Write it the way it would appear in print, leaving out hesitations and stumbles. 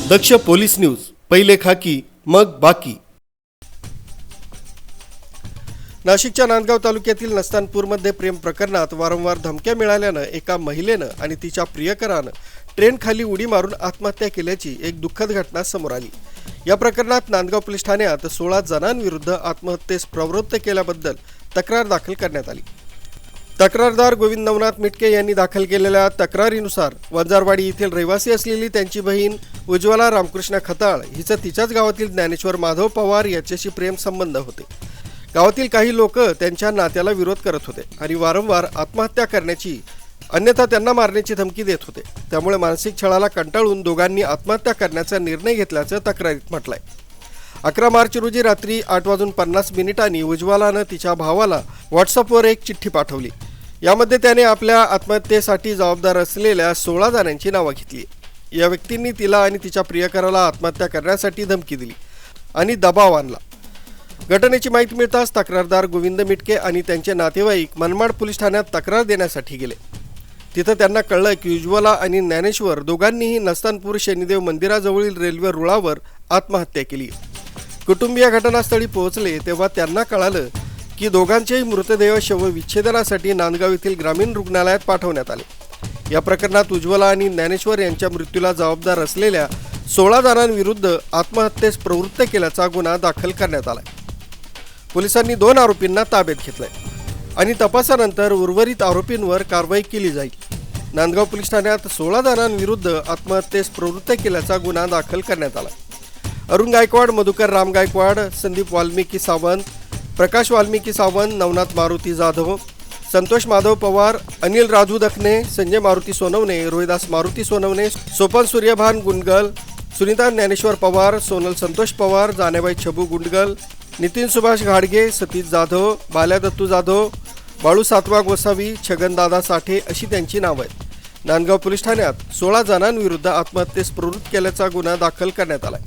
दक्ष police news, पहिले खाकी मग बाकी। नाशिकच्या नांदगाव तालुक्यातील नस्तानपूरमध्ये प्रेम प्रकरणात वारंवार धमक्या मिळाल्यानं एका महिलेनं आणि तिच्या प्रियकरानं ट्रेन खाली उडी मारून आत्महत्या केल्याची एक दुःखद घटना समोर आली। या प्रकरणात नांदगाव पोलीस ठाण्यात 16 जणांविरुद्ध आत्महत्येस प्रवृत्त केल्याबद्दल तक्रार दाखल करण्यात आली। तक्रारदार गोविंद नवनाथ मिटके यांनी दाखल केलेल्या तक्रारीनुसार वंजारवाडी येथील रहिवासी असलेली त्यांची बहीण उज्ज्वला रामकृष्ण खताळ हिचं तिच्याच गावातील ज्ञानेश्वर माधव पवार याच्याशी प्रेम संबंध होते। गावातील काही लोक त्यांच्या नात्याला विरोध करत होते आणि वारंवार आत्महत्या करण्याची अन्यथा त्यांना मारण्याची धमकी देत होते। त्यामुळे मानसिक छळाला कंटाळून दोघांनी आत्महत्या करण्याचा निर्णय घेतल्याचं तक्रारीत म्हटलंय। 11 मार्च रोजी रात्री 8:50 उज्ज्वलानं तिच्या भावाला व्हॉट्सअपवर एक चिठ्ठी पाठवली। यामध्ये त्याने आपल्या आत्महत्येसाठी जबाबदार असलेल्या 16 जणांची नावं घेतली। या व्यक्तींनी तिला आणि तिच्या प्रियकराला आत्महत्या करण्यासाठी धमकी दिली आणि दबाव आणला। घटनेची माहिती मिळताच तक्रारदार गोविंद मिटके आणि त्यांचे नातेवाईक मनमाड पोलीस ठाण्यात तक्रार देण्यासाठी गेले। तिथं त्यांना कळलं की उज्ज्वला आणि ज्ञानेश्वर दोघांनीही नस्तानपूर शनिदेव मंदिराजवळील रेल्वे रुळावर आत्महत्या केली। कुटुंबीय घटनास्थळी पोहोचले तेव्हा त्यांना कळालं की दोघांचेही मृतदेह शवविच्छेदनासाठी नांदगाव येथील ग्रामीण रुग्णालयात पाठवण्यात आले। या प्रकरणात उज्ज्वला आणि ज्ञानेश्वर यांच्या मृत्यूला जबाबदार असलेल्या 16 जणांविरुद्ध आत्महत्येस प्रवृत्त केल्याचा गुन्हा दाखल करण्यात आला। पोलिसांनी 2 आरोपींना ताब्यात घेतलंय आणि तपासानंतर उर्वरित आरोपींवर कारवाई केली जाईल। नांदगाव पोलीस ठाण्यात 16 जणांविरुद्ध आत्महत्येस प्रवृत्त केल्याचा गुन्हा दाखल करण्यात आला। अरुण गायकवाड, मधुकर राम गायकवाड, संदीप वाल्मिकी सावंत, प्रकाश वाल्मिकी सावंत, नवनाथ मारुती जाधव, संतोष माधव पवार, अनिल राजू दखने, संजय मारुती सोनवणे, रोहिदास मारुती सोनवणे, सोपन सूर्यभान गुंडगल, सुनीता ज्ञानेश्वर पवार, सोनल संतोष पवार, जानेबाई छबू गुंडगल, नितीन सुभाष घाडगे, सतीश जाधव, बाल्या दत्तू जाधव, बाळू सातवा गोसावी, छगनदादा साठे अशी त्यांची नावं आहेत। नांदगाव पोलीस ठाण्यात 16 जणांविरुद्ध आत्महत्येस प्रवृत्त केल्याचा गुन्हा दाखल करण्यात आला।